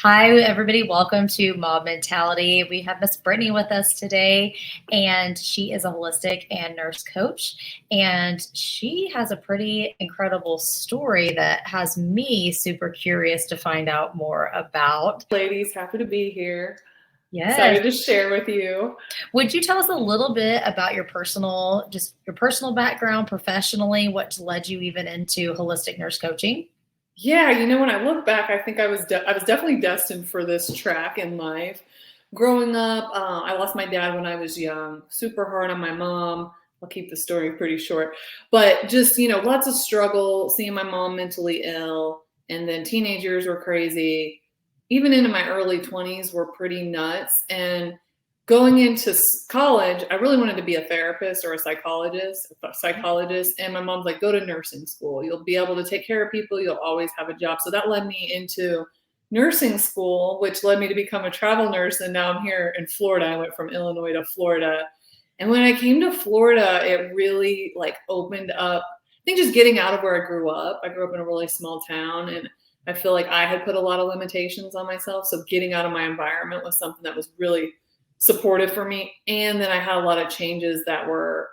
Hi, everybody. Welcome to Mob Mentality. We have Miss Brittany with us today, and she is a holistic and nurse coach. And she has a pretty incredible story that has me super curious to find out more about. Ladies, happy to be here. Yes. Excited to share with you. Would you tell us a little bit about your personal background professionally? What led you even into holistic nurse coaching? Yeah, when I look back, I think I was definitely destined for this track in life. Growing up, I lost my dad when I was young. Super hard on my mom. I'll keep the story pretty short, but just lots of struggle. Seeing my mom mentally ill, and then teenage years were crazy. Even into my early 20s were pretty nuts. And going into college, I really wanted to be a therapist or a psychologist. And my mom's like, go to nursing school. You'll be able to take care of people. You'll always have a job. So that led me into nursing school, which led me to become a travel nurse. And now I'm here in Florida. I went from Illinois to Florida. And when I came to Florida, it really opened up. I think just getting out of where I grew up in a really small town, and I feel like I had put a lot of limitations on myself. So getting out of my environment was something that was really supportive for me. And then I had a lot of changes that were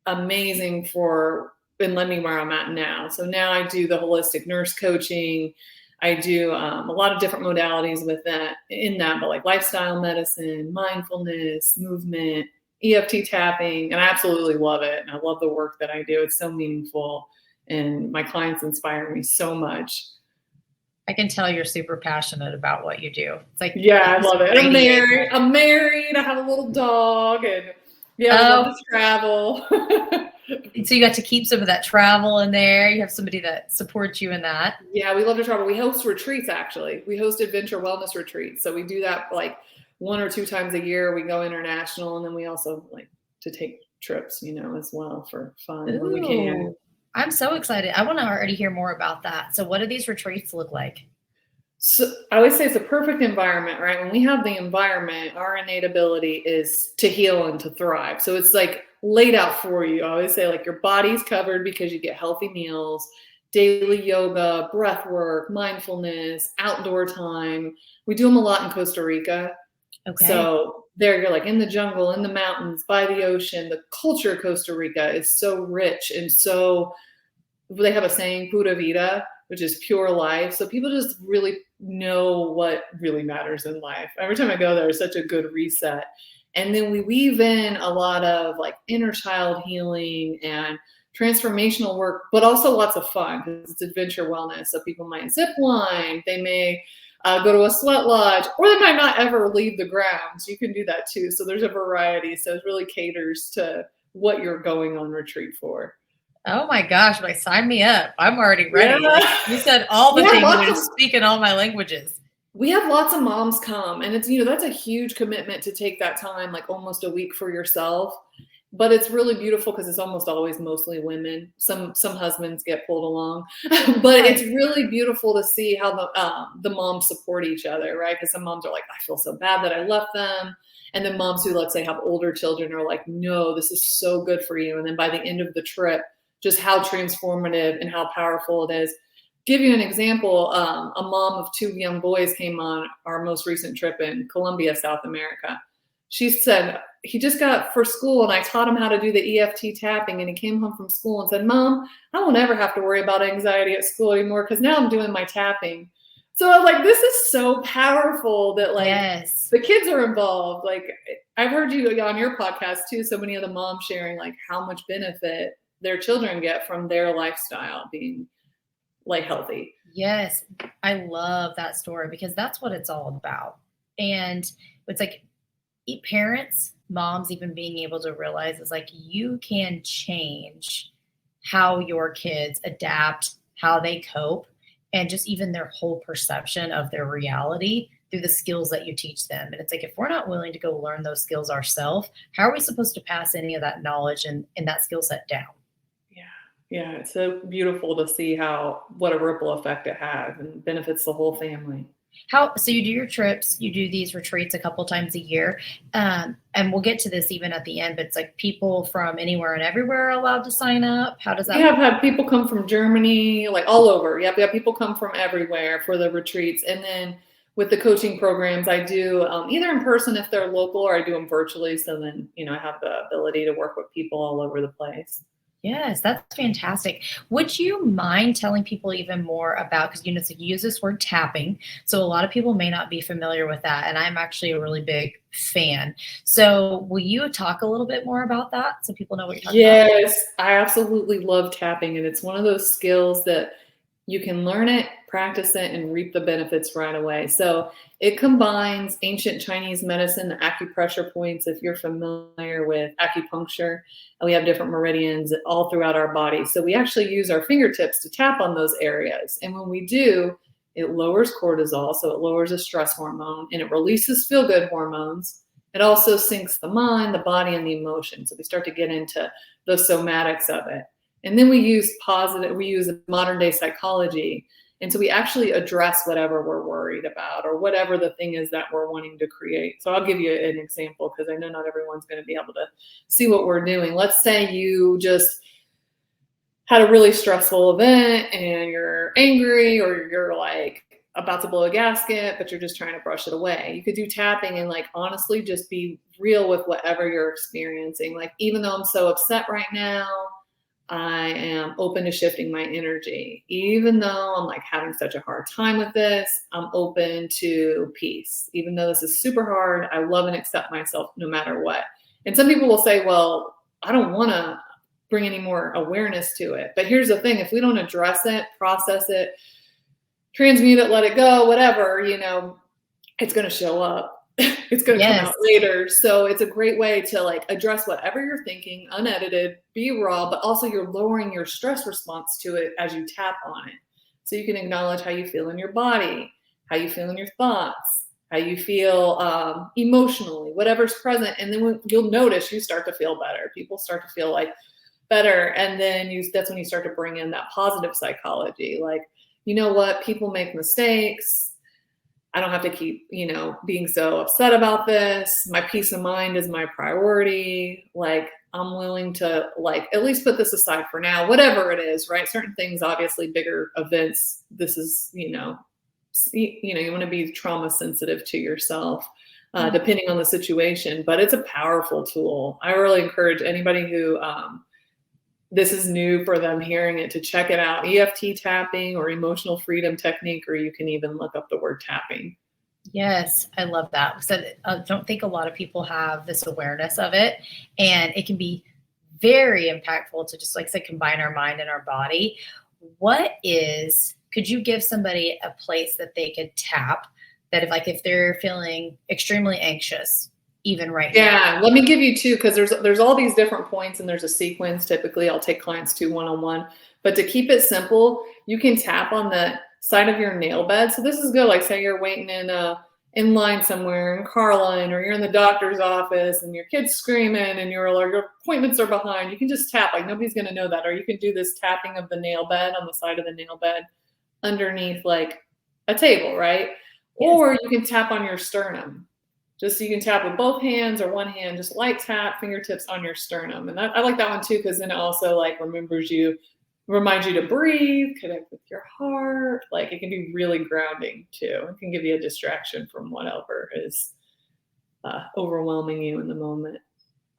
amazing and led me where I'm at now. So now I do the holistic nurse coaching. I do a lot of different modalities but like lifestyle medicine, mindfulness, movement, EFT tapping, and I absolutely love it. And I love the work that I do. It's so meaningful, and my clients inspire me so much. I can tell you're super passionate about what you do. It's like, yeah, I love it. I'm married. I have a little dog, and I love to travel. So you got to keep some of that travel in there. You have somebody that supports you in that. Yeah, we love to travel. We host retreats, actually. We host adventure wellness retreats. So we do that like 1 or 2 times a year. We go international, and then we also like to take trips, as well for fun when we can. I'm so excited. I want to already hear more about that. So what do these retreats look like? So I always say it's a perfect environment, right? When we have the environment, our innate ability is to heal and to thrive. So it's like laid out for you. I always say like your body's covered because you get healthy meals, daily yoga, breath work, mindfulness, outdoor time. We do them a lot in Costa Rica. Okay. So there you're like in the jungle, in the mountains, by the ocean. The culture of Costa Rica is so rich, and so they have a saying, pura vida, which is pure life. So people just really know what really matters in life. Every time I go there, it's such a good reset. And then we weave in a lot of like inner child healing and transformational work, but also lots of fun because it's adventure wellness. So people might zip line, they may go to a sweat lodge, or they might not ever leave the grounds. You can do that too. So there's a variety. So it really caters to what you're going on retreat for. Oh my gosh, sign me up. I'm already ready. Yeah. You said all the things that speak in all my languages. We have lots of moms come, and it's, that's a huge commitment to take that time, like almost a week for yourself. But it's really beautiful because it's almost always mostly women. Some husbands get pulled along, but it's really beautiful to see how the moms support each other, right? Because some moms are like, I feel so bad that I left them. And then moms who, let's say, have older children are like, no, this is so good for you. And then by the end of the trip, just how transformative and how powerful it is. Give you an example, a mom of 2 young boys came on our most recent trip in Colombia, South America. She said, he just got for school and I taught him how to do the EFT tapping, and he came home from school and said, Mom, I won't ever have to worry about anxiety at school anymore because now I'm doing my tapping. So I was like, this is so powerful that the kids are involved. Like I've heard you on your podcast too, so many of the moms sharing like how much benefit their children get from their lifestyle being like healthy. Yes. I love that story because that's what it's all about. And it's like parents, moms, even being able to realize is like, you can change how your kids adapt, how they cope, and just even their whole perception of their reality through the skills that you teach them. And it's like, if we're not willing to go learn those skills ourselves, how are we supposed to pass any of that knowledge and that skill set down? Yeah, it's so beautiful to see what a ripple effect it has and benefits the whole family. So you do your trips, you do these retreats a couple times a year, and we'll get to this even at the end, but it's like people from anywhere and everywhere are allowed to sign up. How does that work? We have had people come from Germany, like all over. Yep, we have people come from everywhere for the retreats. And then with the coaching programs, I do either in person if they're local, or I do them virtually. So then, I have the ability to work with people all over the place. Yes, that's fantastic. Would you mind telling people even more about, because so you use this word tapping, so a lot of people may not be familiar with that, and I'm actually a really big fan. So will you talk a little bit more about that so people know what you're talking about? Yes, I absolutely love tapping, and it's one of those skills that you can learn it, practice it, and reap the benefits right away. So it combines ancient Chinese medicine, the acupressure points, if you're familiar with acupuncture, and we have different meridians all throughout our body. So we actually use our fingertips to tap on those areas. And when we do, it lowers cortisol, so it lowers a stress hormone, and it releases feel-good hormones. It also syncs the mind, the body, and the emotions. So we start to get into the somatics of it. And then we use modern day psychology. And so we actually address whatever we're worried about or whatever the thing is that we're wanting to create. So I'll give you an example, because I know not everyone's going to be able to see what we're doing. Let's say you just had a really stressful event and you're angry, or you're like about to blow a gasket, but you're just trying to brush it away. You could do tapping and like honestly just be real with whatever you're experiencing. Like, even though I'm so upset right now, I am open to shifting my energy. Even though I'm like having such a hard time with this, I'm open to peace. Even though this is super hard, I love and accept myself no matter what. And some people will say, well, I don't want to bring any more awareness to it. But here's the thing, if we don't address it, process it, transmute it, let it go, whatever, it's going to show up. It's going to come out later. So it's a great way to like address whatever you're thinking, unedited, be raw, but also you're lowering your stress response to it as you tap on it. So you can acknowledge how you feel in your body, how you feel in your thoughts, how you feel emotionally, whatever's present. And then you'll notice you start to feel better. People start to feel like better. And then that's when you start to bring in that positive psychology. Like, you know what? People make mistakes. I don't have to keep, being so upset about this. My peace of mind is my priority. Like, I'm willing to like at least put this aside for now, whatever it is, right? Certain things, obviously bigger events. This is, you want to be trauma sensitive to yourself, depending on the situation, but it's a powerful tool. I really encourage anybody who, this is new for them hearing it, to check it out. EFT tapping or emotional freedom technique, or you can even look up the word tapping. Yes, I love that. So I don't think a lot of people have this awareness of it, and it can be very impactful to just like say combine our mind and our body. Could you give somebody a place that they could tap that if they're feeling extremely anxious, even right now? Yeah, let me give you two, because there's all these different points and there's a sequence. Typically, I'll take clients to one-on-one. But to keep it simple, you can tap on the side of your nail bed. So this is good. Like say you're waiting in line somewhere, in car line, or you're in the doctor's office and your kid's screaming and your appointments are behind. You can just tap. Like nobody's going to know that. Or you can do this tapping of the nail bed on the side of the nail bed underneath like a table, right? Yes. Or you can tap on your sternum. Just so you can tap with both hands or one hand, just light tap, fingertips on your sternum. And I like that one too, because then it also like reminds you to breathe, connect with your heart. Like it can be really grounding too. It can give you a distraction from whatever is overwhelming you in the moment.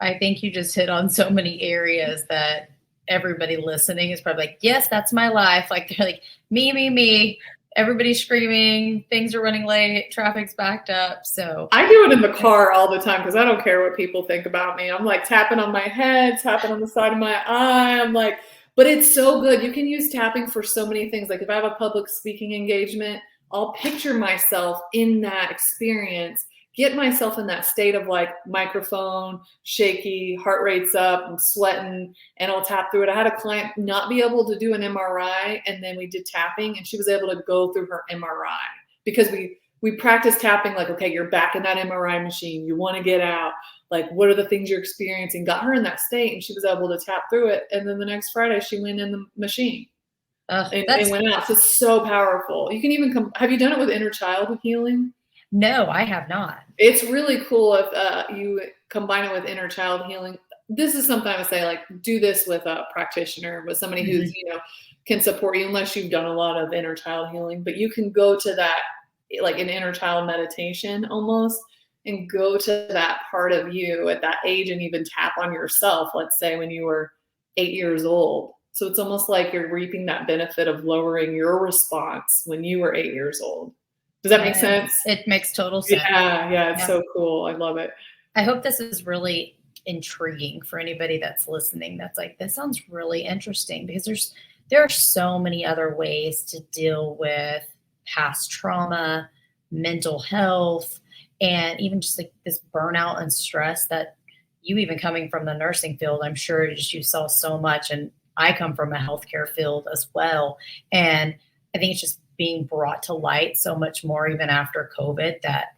I think you just hit on so many areas that everybody listening is probably like, yes, that's my life. Like they're like, me. Everybody's screaming, things are running late, traffic's backed up. So I do it in the car all the time because I don't care what people think about me. I'm like tapping on my head, tapping on the side of my eye. I'm like, but it's so good. You can use tapping for so many things. Like if I have a public speaking engagement, I'll picture myself in that experience, get myself in that state of like microphone, shaky, heart rate's up, I'm sweating, and I'll tap through it. I had a client not be able to do an MRI, and then we did tapping, and she was able to go through her MRI because we practiced tapping like, okay, you're back in that MRI machine. You want to get out. Like, what are the things you're experiencing? Got her in that state, and she was able to tap through it. And then the next Friday, she went in the machine and went out. So it's so powerful. You can even have you done it with inner child healing? No, I have not. It's really cool if you combine it with inner child healing. This is something I would say, like, do this with a practitioner, with somebody who's, can support you, unless you've done a lot of inner child healing. But you can go to that like an inner child meditation almost, and go to that part of you at that age and even tap on yourself, let's say when you were 8 years old. So it's almost like you're reaping that benefit of lowering your response when you were 8 years old. Does that make sense? It makes total sense. Yeah, it's so cool. I love it. I hope this is really intriguing for anybody that's listening. That's like, this sounds really interesting, because there are so many other ways to deal with past trauma, mental health, and even just like this burnout and stress that you, even coming from the nursing field, I'm sure you saw so much. And I come from a healthcare field as well. And I think it's just being brought to light so much more, even after COVID, that,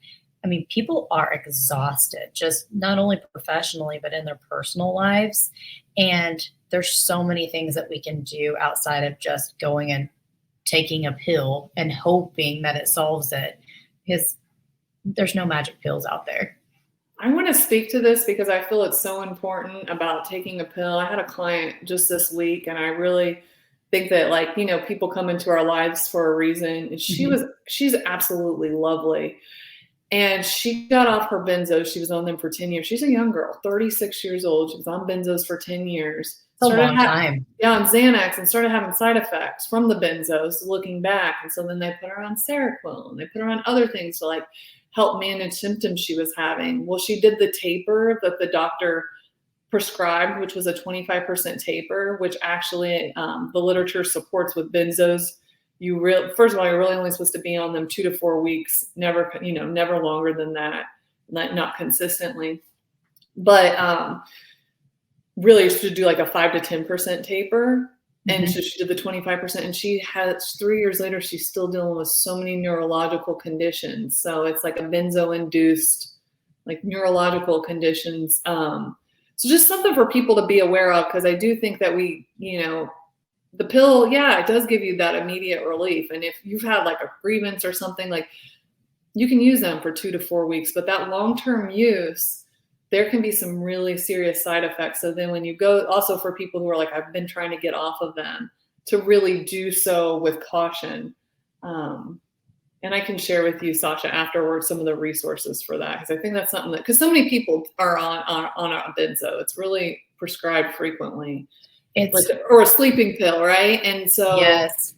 I mean, people are exhausted, just not only professionally, but in their personal lives. And there's so many things that we can do outside of just going and taking a pill and hoping that it solves it, because there's no magic pills out there. I want to speak to this because I feel it's so important about taking a pill. I had a client just this week, and I really think that, like, you know, people come into our lives for a reason. And she's absolutely lovely. And she got off her benzos. She was on them for 10 years. She's a young girl, 36 years old. She was on benzos for 10 years. It's a long time. Yeah, on Xanax, and started having side effects from the benzos looking back. And so then they put her on Seroquel, and they put her on other things to like help manage symptoms she was having. Well, she did the taper that the doctor prescribed, which was a 25% taper, which actually the literature supports with benzos. First of all, you're really only supposed to be on them 2 to 4 weeks, never longer than that, not consistently. But really, you should do like a 5 to 10% taper. And so she did the 25%, and she has 3 years later, she's still dealing with so many neurological conditions. So it's like a benzo-induced, like, neurological conditions. So just something for people to be aware of, because I do think that we, you know, the pill, yeah, it does give you that immediate relief. And if you've had like a grievance or something, like, you can use them for 2 to 4 weeks, but that long-term use, there can be some really serious side effects. So then when you go, also for people who are like, I've been trying to get off of them, to really do so with caution. And I can share with you, Sasha, afterwards, some of the resources for that, because I think that's something that, because so many people are on a benzo, it's really prescribed frequently. It's like, or a sleeping pill, right? And so yes,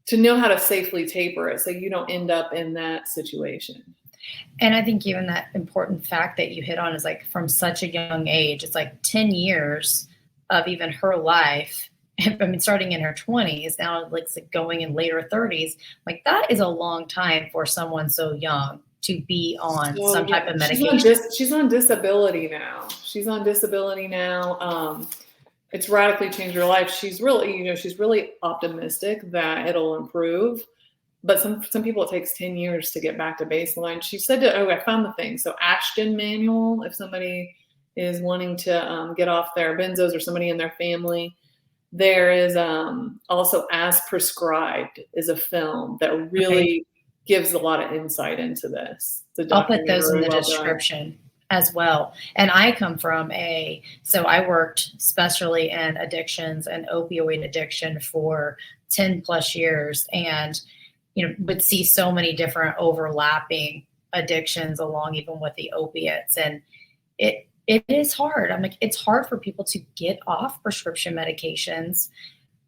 to know how to safely taper it so you don't end up in that situation. And I think even that important fact that you hit on is like, from such a young age, it's like 10 years of even her life. I mean, starting in her 20s, now like going in later 30s, like that is a long time for someone so young to be on some type of medication. She's on disability now. It's radically changed her life. She's really optimistic that it'll improve. But some people, it takes 10 years to get back to baseline. She said, I found the thing. So Ashton manual, if somebody is wanting to get off their benzos, or somebody in their family, there is also As Prescribed is a film that really gives a lot of insight into this. I'll put those in the description as well. And I come from so I worked especially in addictions and opioid addiction for 10 plus years, and would see so many different overlapping addictions along even with the opiates. And it is hard. I'm like, it's hard for people to get off prescription medications,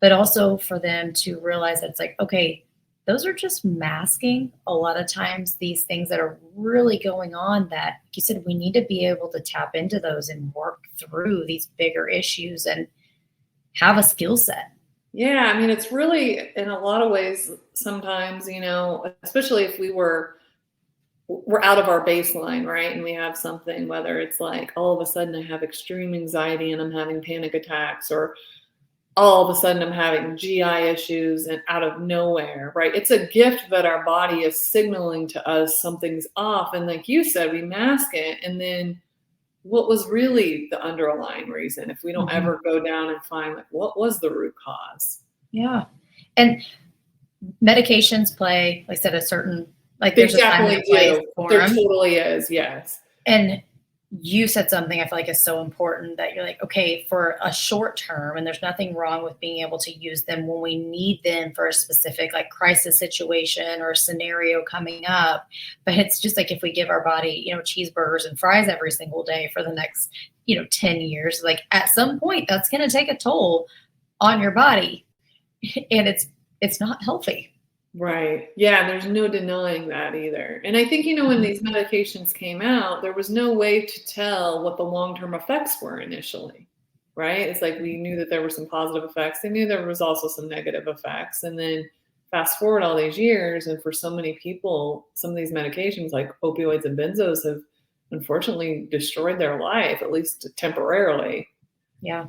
but also for them to realize that it's like, okay, those are just masking a lot of times these things that are really going on, that, like you said, we need to be able to tap into those and work through these bigger issues and have a skill set. Yeah, I mean, it's really, in a lot of ways, sometimes, especially if we're out of our baseline, right? And we have something, whether it's like all of a sudden I have extreme anxiety and I'm having panic attacks, or all of a sudden I'm having GI issues and out of nowhere, right? It's a gift that our body is signaling to us something's off. And like you said, we mask it. And then what was really the underlying reason, if we don't ever go down and find like, what was the root cause? Yeah. And medications play, like I said, a certain, like they there's definitely a time and place for there them. Totally is. Yes. And you said something I feel like is so important, that you're like, okay, for a short term, and there's nothing wrong with being able to use them when we need them for a specific like crisis situation or scenario coming up. But it's just like, if we give our body, cheeseburgers and fries every single day for the next, 10 years, like at some point that's going to take a toll on your body, and it's not healthy. Right. Yeah. And there's no denying that either. And I think, when these medications came out, there was no way to tell what the long-term effects were initially, right? It's like we knew that there were some positive effects. They knew there was also some negative effects. And then fast forward all these years, and for so many people, some of these medications like opioids and benzos have unfortunately destroyed their life, at least temporarily. Yeah.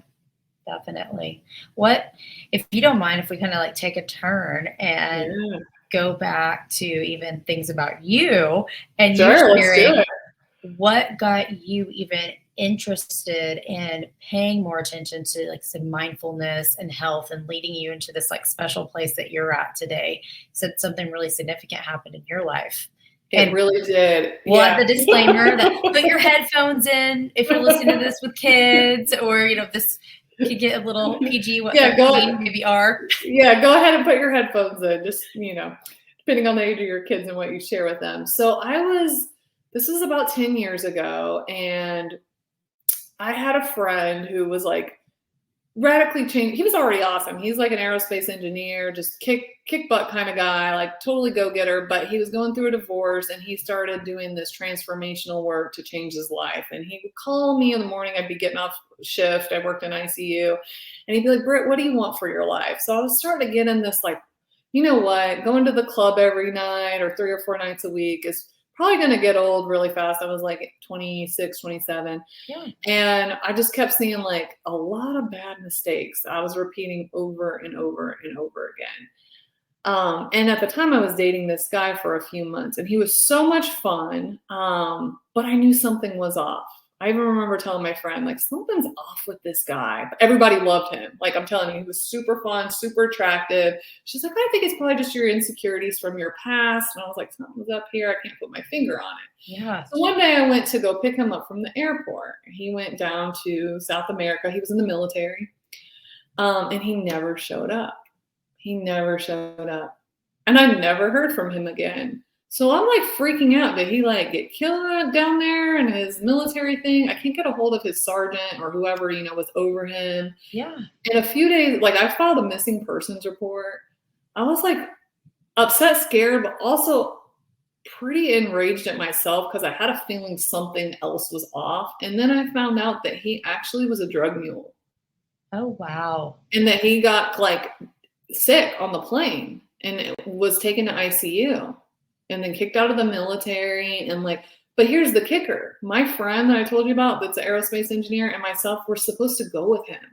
Definitely. What, if you don't mind, if we kind of like take a turn and go back to even things about you, and you sharing what got you even interested in paying more attention to like some mindfulness and health, and leading you into this like special place that you're at today. So something really significant happened in your life. It really did. Well, the disclaimer that put your headphones in if you're listening to this with kids, or this could get a little PG, maybe R. Yeah, go ahead and put your headphones in, just, depending on the age of your kids and what you share with them. So this was about 10 years ago, and I had a friend who was like radically changed. He was already awesome. He's like an aerospace engineer, just kick butt kind of guy, like totally go-getter, but he was going through a divorce, and he started doing this transformational work to change his life. And he would call me in the morning. I'd be getting off shift. I worked in ICU, and he'd be like, Britt, what do you want for your life? So I was starting to get in this, like, you know what, going to the club every night or 3 or 4 nights a week is probably going to get old really fast. I was like 26, 27. Yeah. And I just kept seeing like a lot of bad mistakes I was repeating over and over and over again. And at the time I was dating this guy for a few months, and he was so much fun. But I knew something was off. I even remember telling my friend, like, something's off with this guy. But everybody loved him. Like, I'm telling you, he was super fun, super attractive. She's like, I think it's probably just your insecurities from your past. And I was like, something's up here. I can't put my finger on it. Yeah. So one day I went to go pick him up from the airport. He went down to South America. He was in the military. And he never showed up. He never showed up. And I never heard from him again. So I'm like freaking out. Did he like get killed down there in his military thing? I can't get a hold of his sergeant or whoever, was over him. Yeah. In a few days, like, I filed a missing persons report. I was like upset, scared, but also pretty enraged at myself, because I had a feeling something else was off. And then I found out that he actually was a drug mule. Oh, wow. And that he got like sick on the plane and was taken to ICU. And then kicked out of the military, and like, but here's the kicker. My friend that I told you about, that's an aerospace engineer, and myself were supposed to go with him.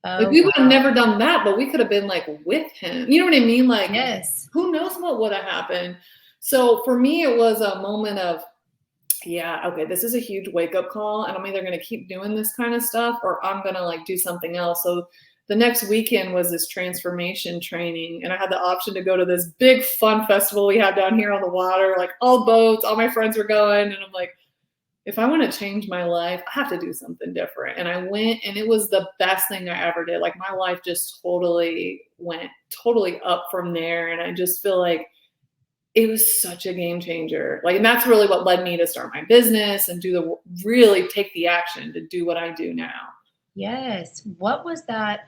Oh, like, we would have never done that, but we could have been like with him. You know what I mean? Like, yes. Who knows what would have happened? So for me, it was a moment of, yeah, okay, this is a huge wake-up call, and I'm either going to keep doing this kind of stuff, or I'm going to like do something else. So the next weekend was this transformation training, and I had the option to go to this big fun festival we have down here on the water, like all boats, all my friends were going. And I'm like, if I want to change my life, I have to do something different. And I went, and it was the best thing I ever did. Like, my life just totally went totally up from there. And I just feel like it was such a game changer. Like, and that's really what led me to start my business and really take the action to do what I do now. Yes. What was that?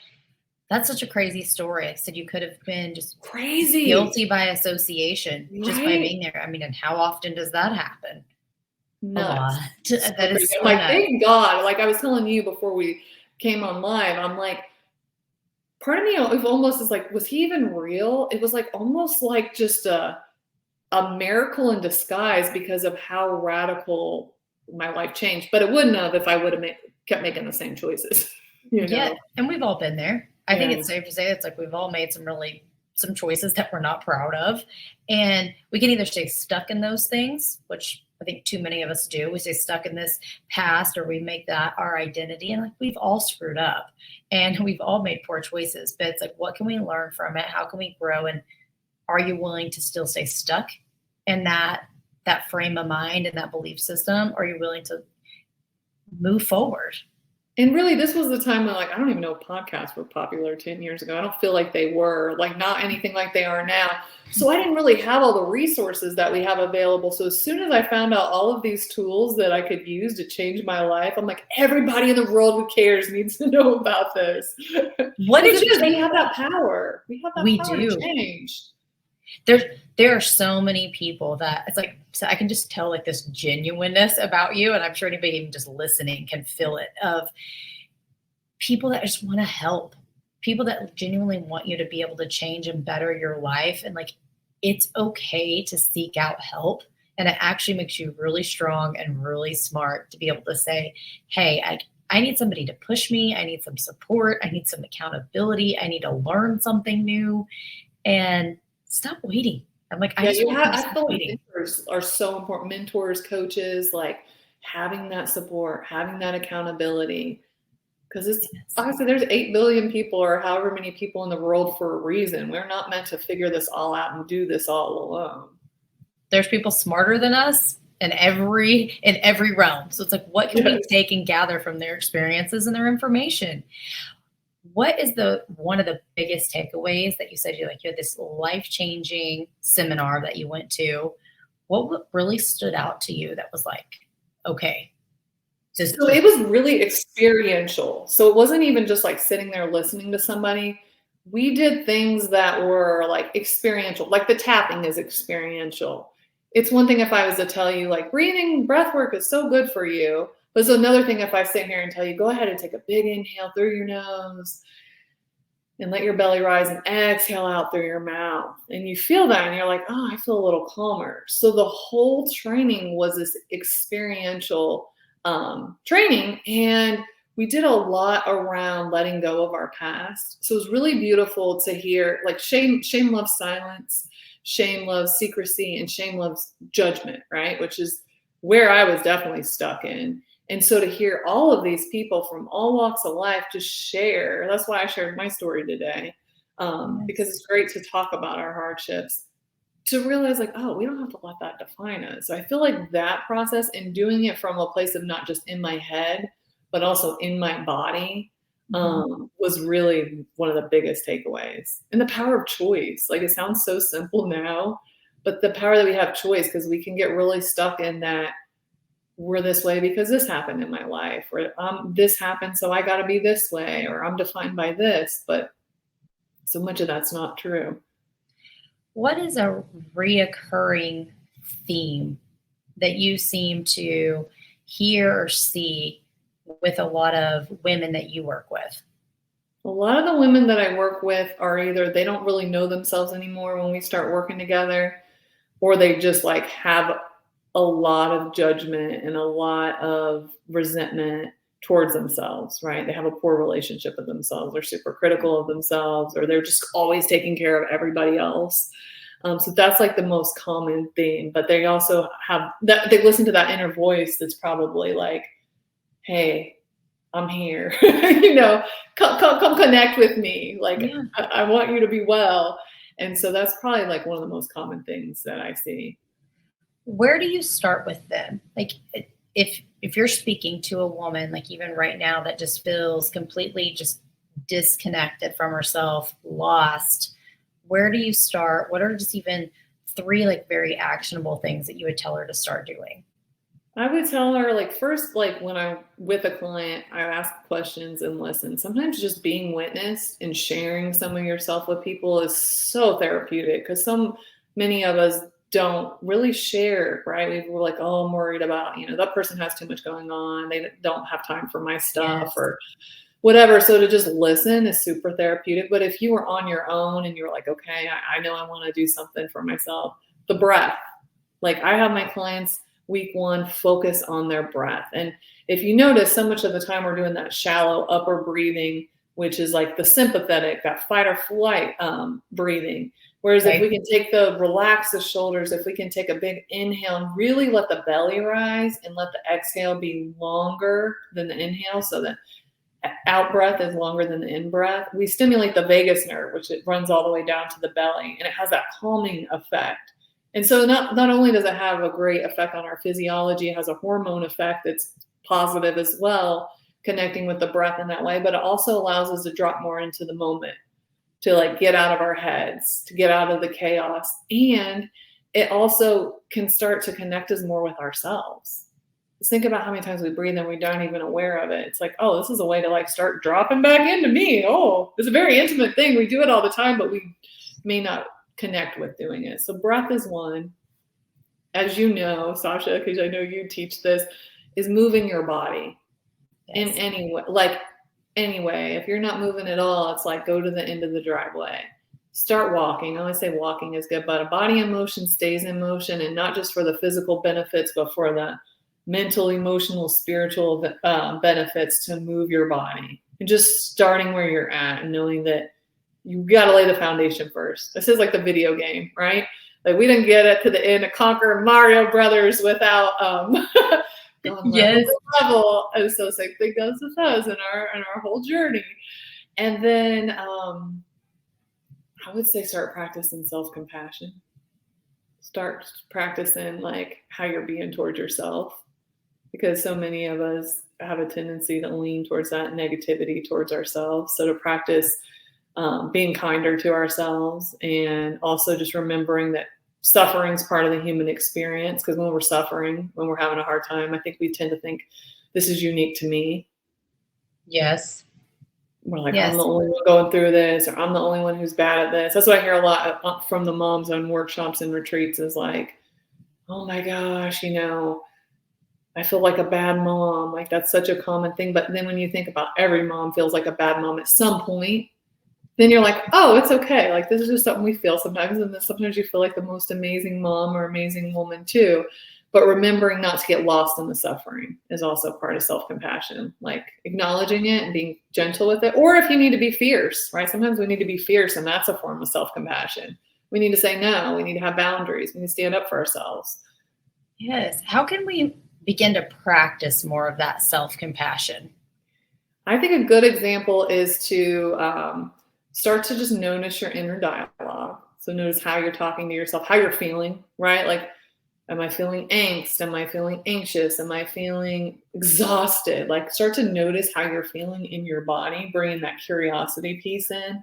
That's such a crazy story. I said you could have been just crazy, guilty by association, right? Just by being there. I mean, and how often does that happen? Nuts. That is so like, nuts. Thank God. Like I was telling you before we came on live, I'm like, part of me almost is like, was he even real? It was like almost like just a miracle in disguise because of how radical my life changed. But it wouldn't have if I would have kept making the same choices. Yeah, and we've all been there. I think it's safe to say it's like we've all made some choices that we're not proud of, and we can either stay stuck in those things, which I think too many of us do. We stay stuck in this past, or we make that our identity, and like we've all screwed up, and we've all made poor choices. But it's like, what can we learn from it? How can we grow? And are you willing to still stay stuck in that frame of mind and that belief system? Or are you willing to move forward. And really, this was the time when, like, I don't even know if podcasts were popular 10 years ago. I don't feel like they were, like, not anything like they are now. So I didn't really have all the resources that we have available. So as soon as I found out all of these tools that I could use to change my life, I'm like, everybody in the world who cares needs to know about this. What did you We have that power. We have that power to change. There are so many people that it's like, so I can just tell like this genuineness about you. And I'm sure anybody even just listening can feel it, of people that just want to help, people that genuinely want you to be able to change and better your life. And like, it's okay to seek out help. And it actually makes you really strong and really smart to be able to say, hey, I need somebody to push me. I need some support. I need some accountability. I need to learn something new. And stop waiting. I'm like, I feel like mentors are so important. Mentors, coaches, like having that support, having that accountability. Because it's obviously there's 8 billion people or however many people in the world for a reason. We're not meant to figure this all out and do this all alone. There's people smarter than us in every realm. So it's like, what can we take and gather from their experiences and their information? What is one of the biggest takeaways that you said you had this life-changing seminar that you went to? What really stood out to you that was like, okay. So it was really experiential. So it wasn't even just like sitting there listening to somebody. We did things that were like experiential, like the tapping is experiential. It's one thing if I was to tell you like breathing, breath work is so good for you. But it's another thing if I sit here and tell you, go ahead and take a big inhale through your nose and let your belly rise and exhale out through your mouth. And you feel that and you're like, oh, I feel a little calmer. So the whole training was this experiential training. And we did a lot around letting go of our past. So it was really beautiful to hear, like shame loves silence, shame loves secrecy, and shame loves judgment, right? Which is where I was definitely stuck in. And so to hear all of these people from all walks of life just share, that's why I shared my story today, because it's great to talk about our hardships, to realize like, oh, we don't have to let that define us. So I feel like that process and doing it from a place of not just in my head, but also in my body, was really one of the biggest takeaways. And the power of choice. Like it sounds so simple now, but the power that we have choice, because we can get really stuck in that we're this way because this happened in my life, or this happened, so I got to be this way, or I'm defined by this. But so much of that's not true. What is a reoccurring theme that you seem to hear or see with a lot of women that you work with? A lot of the women that I work with are either they don't really know themselves anymore when we start working together, or they just like have a lot of judgment and a lot of resentment towards themselves, right? They have a poor relationship with themselves. They're super critical of themselves, or they're just always taking care of everybody else. So that's like the most common theme, but they also have that, they listen to that inner voice that's probably like, hey, I'm here, come connect with me. Like, yeah. I want you to be well. And so that's probably like one of the most common things that I see. Where do you start with them? Like if you're speaking to a woman, like even right now, that just feels completely just disconnected from herself, lost, where do you start? What are just even 3 like very actionable things that you would tell her to start doing? I would tell her, like, first, like when I'm with a client, I ask questions and listen. Sometimes just being witnessed and sharing some of yourself with people is so therapeutic, because many of us don't really share, right? We're like, oh, I'm worried about, that person has too much going on. They don't have time for my stuff, yes, or whatever. So to just listen is super therapeutic. But if you were on your own and you're like, okay, I know I want to do something for myself, the breath. Like I have my clients week 1 focus on their breath. And if you notice, so much of the time we're doing that shallow upper breathing, which is like the sympathetic, that fight or flight breathing. Whereas if we can relax the shoulders, if we can take a big inhale and really let the belly rise and let the exhale be longer than the inhale, so that out breath is longer than the in breath, we stimulate the vagus nerve, which it runs all the way down to the belly, and it has that calming effect. And so not only does it have a great effect on our physiology, it has a hormone effect that's positive as well, connecting with the breath in that way, but it also allows us to drop more into the moment, to like get out of our heads, to get out of the chaos. And it also can start to connect us more with ourselves. Just think about how many times we breathe and we aren't even aware of it. It's like, oh, this is a way to like start dropping back into me. Oh, it's a very intimate thing. We do it all the time, but we may not connect with doing it. So breath is one. As you know, Sasha, because I know you teach this, is moving your body in any way. Like anyway, if you're not moving at all, it's like go to the end of the driveway. Start walking. I always say walking is good, but a body in motion stays in motion, and not just for the physical benefits, but for the mental, emotional, spiritual benefits to move your body. And just starting where you're at and knowing that you got to lay the foundation first. This is like the video game, right? Like we didn't get it to the end to conquer Mario Brothers without going level. And so same thing goes with us in our whole journey. And then I would say start practicing self-compassion. Start practicing like how you're being towards yourself, because so many of us have a tendency to lean towards that negativity towards ourselves. So to practice being kinder to ourselves, and also just remembering that suffering is part of the human experience. Because when we're suffering, when we're having a hard time, I think we tend to think this is unique to me. Yes. We're like, I'm the only one going through this, or I'm the only one who's bad at this. That's what I hear a lot from the moms on workshops and retreats is like, oh my gosh, I feel like a bad mom. Like that's such a common thing. But then when you think about every mom feels like a bad mom at some point, then you're like, oh, it's okay. Like this is just something we feel sometimes. And then sometimes you feel like the most amazing mom or amazing woman too. But remembering not to get lost in the suffering is also part of self-compassion, like acknowledging it and being gentle with it. Or if you need to be fierce, right? Sometimes we need to be fierce, and that's a form of self-compassion. We need to say no. We need to have boundaries. We need to stand up for ourselves. Yes. How can we begin to practice more of that self-compassion? I think a good example is to start to just notice your inner dialogue. So notice how you're talking to yourself, how you're feeling, right? Like, am I feeling angst? Am I feeling anxious? Am I feeling exhausted? Like start to notice how you're feeling in your body, bringing that curiosity piece in.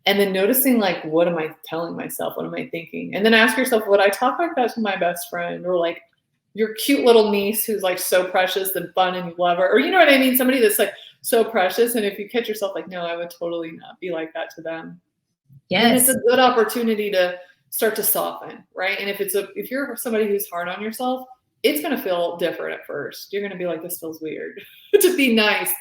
And then noticing like, what am I telling myself? What am I thinking? And then ask yourself, would I talk like that to my best friend? Or like your cute little niece who's like so precious and fun and you love her? Or you know what I mean? Somebody that's like so precious. And if you catch yourself like, no, I would totally not be like that to them. Yes. And it's a good opportunity to start to soften, right? And if you're somebody who's hard on yourself, it's going to feel different at first. You're going to be like, this feels weird to be nice,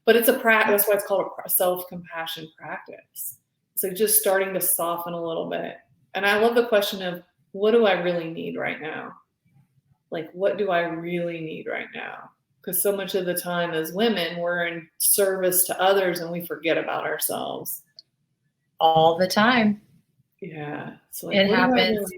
but it's a practice. That's why it's called a self-compassion practice. So just starting to soften a little bit. And I love the question of, what do I really need right now? Like, what do I really need right now? Because so much of the time as women, we're in service to others and we forget about ourselves. All the time. Yeah. So like, it happens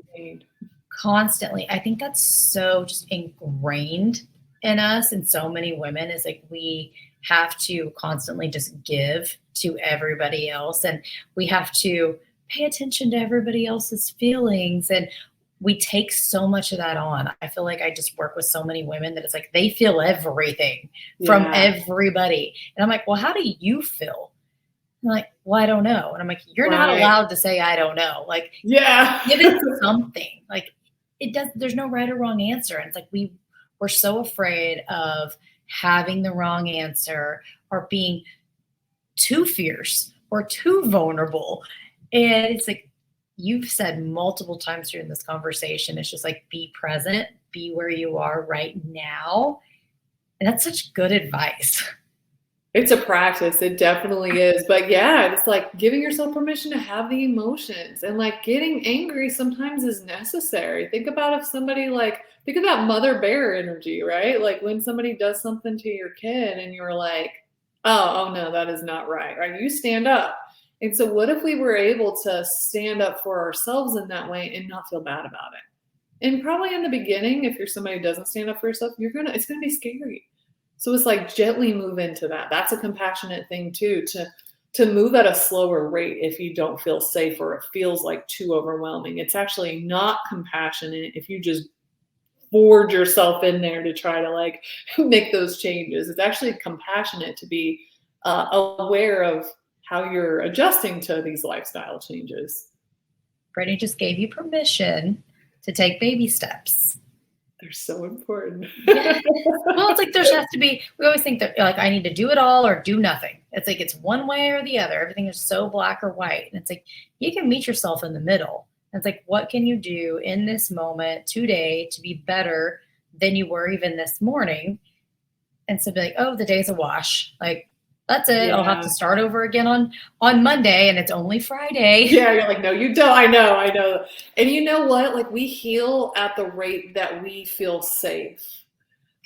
constantly. I think that's so just ingrained in us, and so many women, is like we have to constantly just give to everybody else, and we have to pay attention to everybody else's feelings, and we take so much of that on. I feel like I just work with so many women that it's like they feel everything from everybody, and I'm like, well, how do you feel? I'm like, well, I don't know. And I'm like, you're not allowed to say, I don't know. Like, give it something. Like there's no right or wrong answer. And it's like, we're so afraid of having the wrong answer or being too fierce or too vulnerable. And it's like, you've said multiple times during this conversation, it's just like, be present, be where you are right now. And that's such good advice. It's a practice. It definitely is. But yeah, it's like giving yourself permission to have the emotions, and like getting angry sometimes is necessary. Think about think about mother bear energy, right? Like when somebody does something to your kid and you're like, oh no, that is not right, right? You stand up. And so what if we were able to stand up for ourselves in that way and not feel bad about it? And probably in the beginning, if you're somebody who doesn't stand up for yourself, it's going to be scary. So it's like gently move into that. That's a compassionate thing too, to move at a slower rate if you don't feel safe or it feels like too overwhelming. It's actually not compassionate if you just forge yourself in there to try to like make those changes. It's actually compassionate to be aware of how you're adjusting to these lifestyle changes. Brittany just gave you permission to take baby steps. They're so important. Yes. Well, it's like there has to be, we always think that like I need to do it all or do nothing. It's like it's one way or the other. Everything is so black or white. And it's like you can meet yourself in the middle. And it's like, what can you do in this moment today to be better than you were even this morning? And so be like, oh, the day's a wash. Like, that's it. Yeah. I'll have to start over again on Monday, and it's only Friday. Yeah, you're like, no, you don't. I know. And you know what? Like, we heal at the rate that we feel safe.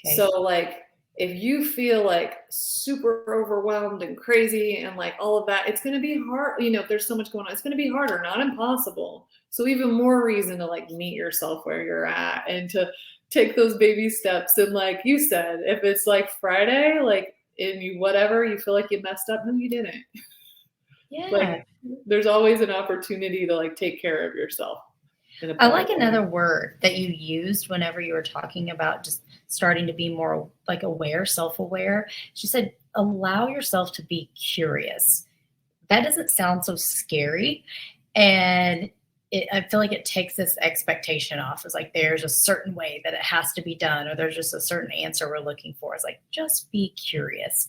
Okay. So, like, if you feel like super overwhelmed and crazy and like all of that, it's going to be hard. You know, if there's so much going on, it's going to be harder, not impossible. So even more reason to like meet yourself where you're at and to take those baby steps. And like you said, if it's like Friday, like, and you whatever you feel like you messed up, no, you didn't. Yeah. Like there's always an opportunity to like take care of yourself. I like another word that you used whenever you were talking about just starting to be more like aware, self-aware. She said, allow yourself to be curious. That doesn't sound so scary. And I feel like it takes this expectation off. It's like there's a certain way that it has to be done, or there's just a certain answer we're looking for. It's like, just be curious.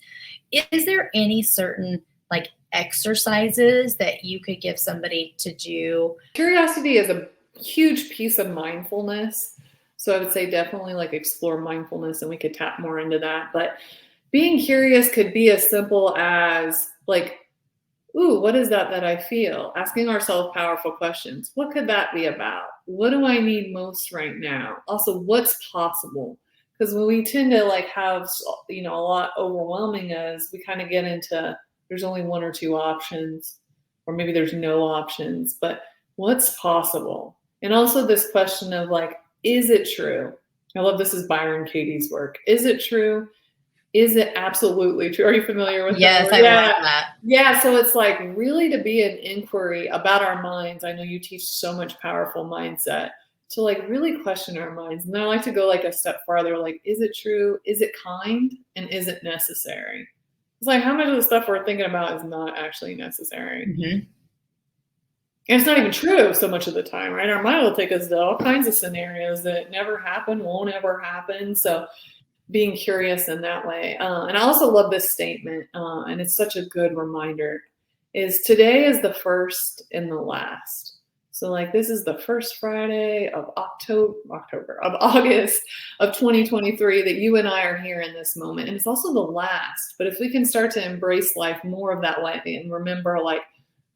Is there any certain like exercises that you could give somebody to do? Curiosity is a huge piece of mindfulness. So I would say definitely like explore mindfulness, and we could tap more into that. But being curious could be as simple as like, ooh, what is that I feel? Asking ourselves powerful questions. What could that be about? What do I need most right now? Also, what's possible? Because when we tend to like have, you know, a lot overwhelming us, we kind of get into there's only one or two options, or maybe there's no options, but what's possible? And also this question of like, is it true? I love this is Byron Katie's work. Is it true? Is it absolutely true? Are you familiar with that? Yes, I love that. Yeah, so it's like really to be an inquiry about our minds. I know you teach so much powerful mindset to like really question our minds. And then I like to go like a step farther, like, is it true? Is it kind? And is it necessary? It's like how much of the stuff we're thinking about is not actually necessary. Mm-hmm. And it's not even true so much of the time, right? Our mind will take us to all kinds of scenarios that never happen, won't ever happen. So being curious in that way. And I also love this statement, and it's such a good reminder, is today is the first and the last. So like this is the first Friday of August of 2023 that you and I are here in this moment. And it's also the last. But if we can start to embrace life more of that way and remember like,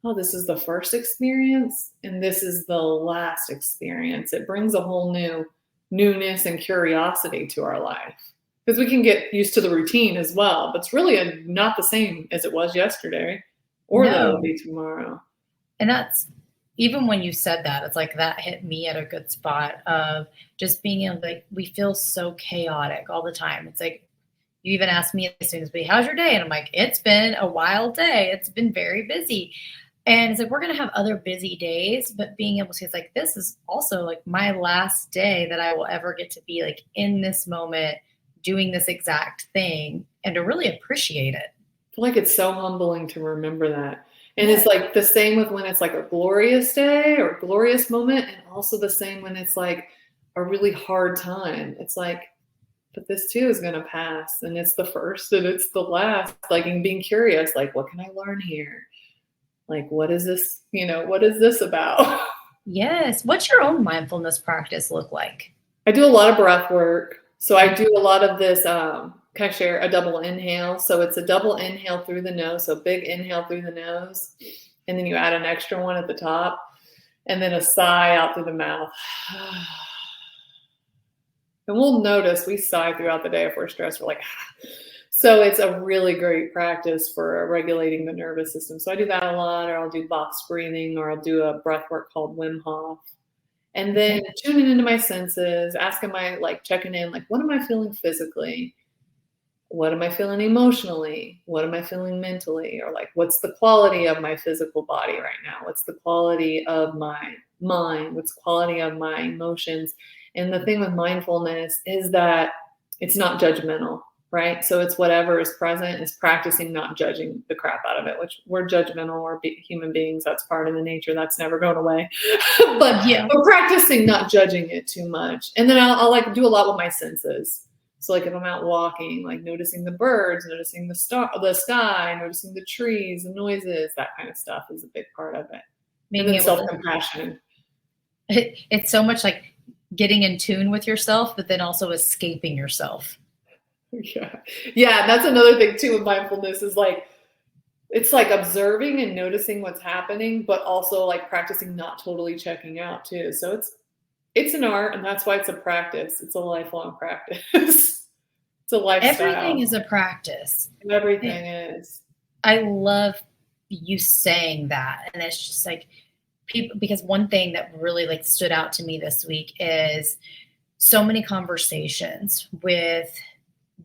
oh, this is the first experience and this is the last experience, it brings a whole new newness and curiosity to our life. Because we can get used to the routine as well, but it's really not the same as it was yesterday or that it will be tomorrow. And that's, even when you said that, it's like that hit me at a good spot of just being able to, like, we feel so chaotic all the time. It's like, you even asked me as soon as how's your day? And I'm like, it's been a wild day. It's been very busy. And it's like, we're going to have other busy days, but being able to, it's like, this is also like my last day that I will ever get to be like in this moment, doing this exact thing, and to really appreciate it. I feel like it's so humbling to remember that. And it's like the same with when it's like a glorious day or a glorious moment, and also the same when it's like a really hard time. It's like, but this too is going to pass, and it's the first and it's the last. Like, and being curious, like, what can I learn here? Like, what is this, you know, what is this about? Yes. What's your own mindfulness practice look like? I do a lot of breath work. So I do a lot of this, can I share a double inhale? So it's a double inhale through the nose. So big inhale through the nose. And then you add an extra one at the top. And then a sigh out through the mouth. And we'll notice we sigh throughout the day if we're stressed. We're like, so it's a really great practice for regulating the nervous system. So I do that a lot, or I'll do box breathing, or I'll do a breath work called Wim Hof. And then tuning into my senses, checking in, like, what am I feeling physically? What am I feeling emotionally? What am I feeling mentally? Or like, what's the quality of my physical body right now? What's the quality of my mind? What's the quality of my emotions? And the thing with mindfulness is that it's not judgmental, right? So it's whatever is present, is practicing not judging the crap out of it, which we're judgmental, we're human beings. That's part of the nature. That's never going away. but we're practicing not judging it too much. And then I'll like do a lot with my senses. So like if I'm out walking, like noticing the birds, noticing the sky, noticing the trees, the noises, that kind of stuff is a big part of it. And then self-compassion. It's so much like getting in tune with yourself, but then also escaping yourself. Yeah. That's another thing too with mindfulness is like, it's like observing and noticing what's happening, but also like practicing not totally checking out too. So it's an art, and that's why it's a practice. It's a lifelong practice. It's a lifestyle. Everything is a practice. Everything is. I love you saying that. And it's just like people, because one thing that really like stood out to me this week is so many conversations with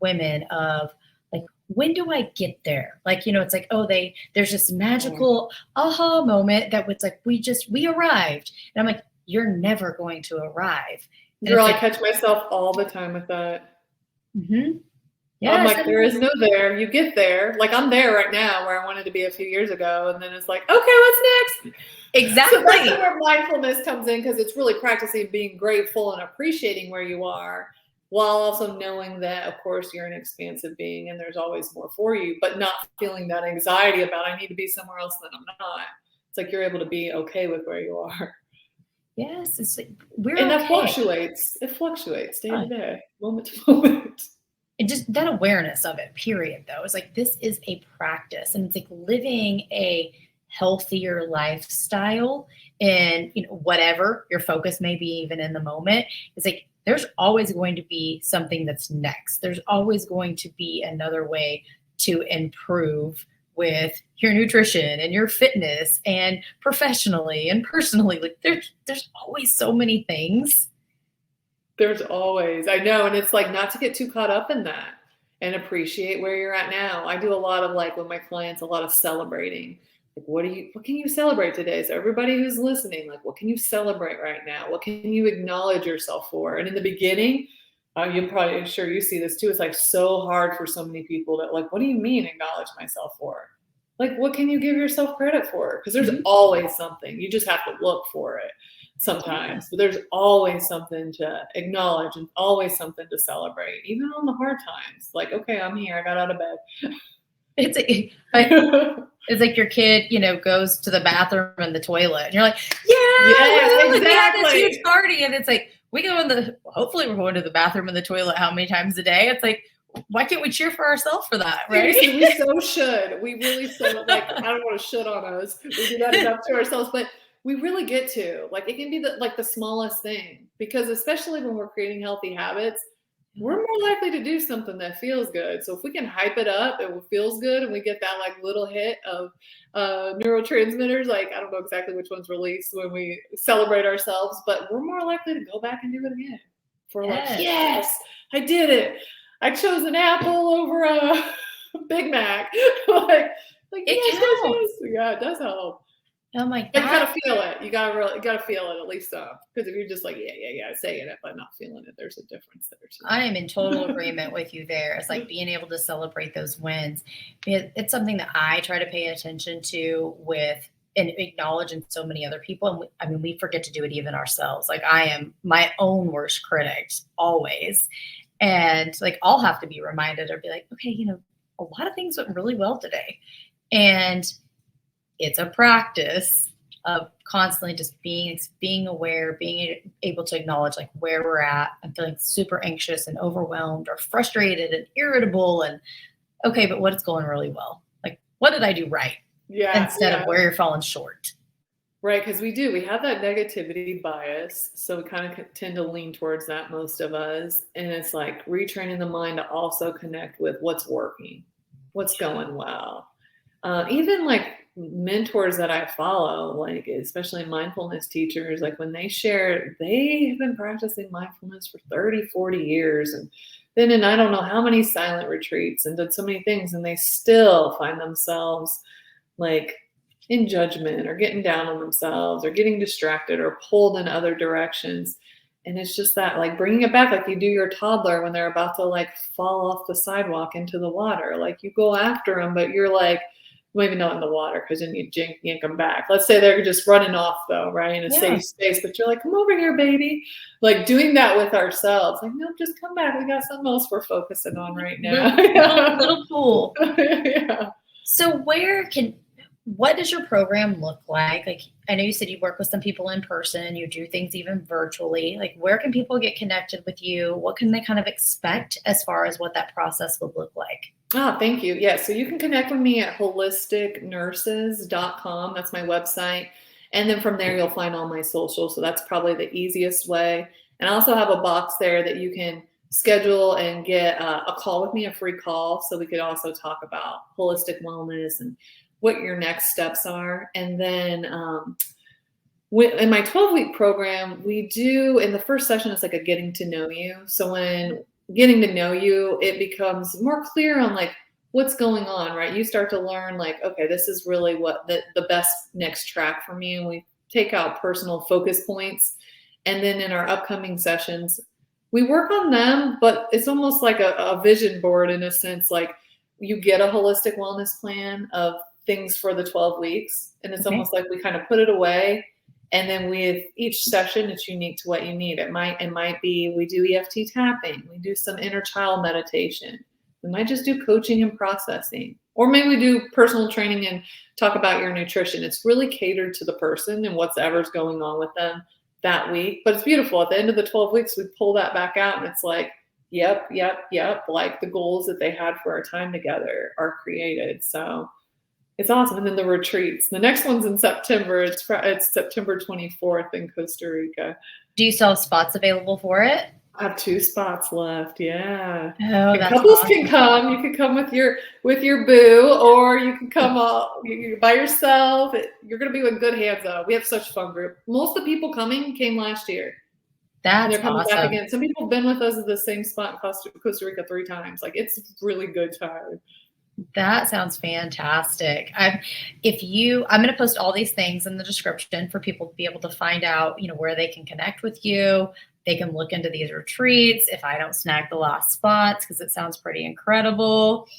women of like, when do I get there? Like, it's like, there's this magical aha moment that was like, we arrived. And I'm like, you're never going to arrive. Girl, I catch myself all the time with that. Mm-hmm. Yes, I'm like, there is no there. You get there. Like I'm there right now where I wanted to be a few years ago. And then it's like, okay, what's next? Exactly. So that's where mindfulness comes in, because it's really practicing being grateful and appreciating where you are, while also knowing that, of course, you're an expansive being and there's always more for you, but not feeling that anxiety about I need to be somewhere else that I'm not. It's like you're able to be okay with where you are. Yes, it's like that fluctuates. It fluctuates day to day, moment to moment. And just that awareness of it, period, though, is like this is a practice, and it's like living a healthier lifestyle, and whatever your focus may be, even in the moment, it's like there's always going to be something that's next. There's always going to be another way to improve with your nutrition and your fitness and professionally and personally. Like there's always so many things. There's always, I know. And it's like not to get too caught up in that and appreciate where you're at now. I do a lot of like with my clients, a lot of celebrating. Like, what can you celebrate today? So everybody who's listening, like, what can you celebrate right now? What can you acknowledge yourself for? And in the beginning, I'm probably sure you see this too. It's like so hard for so many people that like, what do you mean acknowledge myself for? Like, what can you give yourself credit for? Because there's always something. You just have to look for it sometimes. But there's always something to acknowledge and always something to celebrate, even on the hard times. Like, okay, I'm here. I got out of bed. It's like your kid, goes to the bathroom and the toilet, and you're like, exactly. We had this huge party, and it's like hopefully we're going to the bathroom and the toilet how many times a day? It's like, why can't we cheer for ourselves for that, right? We so should. We really so like. I don't want to shit on us. We do that enough to ourselves, but we really get to like it can be the smallest thing, because especially when we're creating healthy habits, we're more likely to do something that feels good. So if we can hype it up and it feels good, and we get that like little hit of neurotransmitters, like I don't know exactly which one's released when we celebrate ourselves, but we're more likely to go back and do it again. For like, yes, I did it. I chose an apple over a Big Mac. like it counts. Yeah, it does help. Oh my God. You gotta feel it. You gotta feel it at least some. Because if you're just like, yeah, saying it but not feeling it, there's a difference there too. I am in total agreement with you there. It's like being able to celebrate those wins. It's something that I try to pay attention to with and acknowledge in so many other people. And we forget to do it even ourselves. Like I am my own worst critic always. And like I'll have to be reminded or be like, okay, a lot of things went really well today. And it's a practice of constantly just being aware, being able to acknowledge like where we're at. I'm feeling super anxious and overwhelmed or frustrated and irritable, and okay, but what's going really well? Like, what did I do right? Instead of where you're falling short. Right, because we have that negativity bias, so we kind of tend to lean towards that, most of us, and it's like retraining the mind to also connect with what's working, what's going well. Even like mentors that I follow, like especially mindfulness teachers, like when they share, they have been practicing mindfulness for 30, 40 years and been in I don't know how many silent retreats and did so many things, and they still find themselves like in judgment or getting down on themselves or getting distracted or pulled in other directions. And it's just that, like, bringing it back like you do your toddler when they're about to, like, fall off the sidewalk into the water. Like, you go after them, but you're like, maybe not in the water because then you yank them back. Let's say they're just running off, though, right, in a safe space. But you're like, come over here, baby. Like, doing that with ourselves. Like, no, just come back. We got something else we're focusing on right now. Little pool. Yeah. So what does your program look like? Like, I know you said you work with some people in person, you do things even virtually. Like, where can people get connected with you? What can they kind of expect as far as what that process would look like? Oh, thank you. Yeah, so you can connect with me at holisticnurses.com. That's my website. And then from there, you'll find all my socials. So that's probably the easiest way. And I also have a box there that you can schedule and get a call with me, a free call. So we could also talk about holistic wellness and what your next steps are. And then in my 12-week program, we do, in the first session, it's like a getting to know you. So when getting to know you, it becomes more clear on like what's going on, right? You start to learn like, okay, this is really what the best next track for me. And we take out personal focus points. And then in our upcoming sessions, we work on them, but it's almost like a vision board in a sense. Like, you get a holistic wellness plan of things for the 12 weeks. And it's almost like we kind of put it away. And then with each session, it's unique to what you need. It might be we do EFT tapping. We do some inner child meditation. We might just do coaching and processing. Or maybe we do personal training and talk about your nutrition. It's really catered to the person and whatever's going on with them that week. But it's beautiful. At the end of the 12 weeks, we pull that back out and it's like, yep. Like the goals that they had for our time together are created. So it's awesome. And then the retreats. The next one's in September. It's September 24th in Costa Rica. Do you still have spots available for it? I have 2 spots left. Yeah. Oh, that's couples awesome. can come. You can come with your boo, or you can come by yourself. You're going to be in good hands, though. We have such a fun group. Most of the people came last year. That's they're coming awesome. back again. Some people have been with us at the same spot in Costa Rica 3 times. Like, it's a really good time. That sounds fantastic. I'm going to post all these things in the description for people to be able to find out, where they can connect with you. They can look into these retreats if I don't snag the last spots, because it sounds pretty incredible.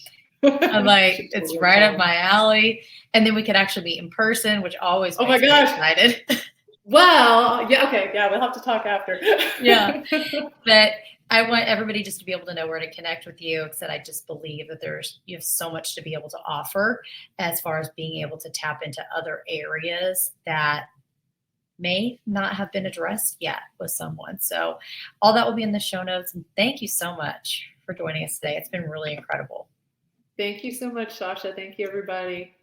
I'm like, it's right up my alley. And then we could actually meet in person, which always makes me excited. Well, yeah, okay. Yeah, we'll have to talk after. Yeah. But I want everybody just to be able to know where to connect with you, because I just believe that you have so much to be able to offer as far as being able to tap into other areas that may not have been addressed yet with someone. So all that will be in the show notes. And thank you so much for joining us today. It's been really incredible. Thank you so much, Sasha. Thank you, everybody.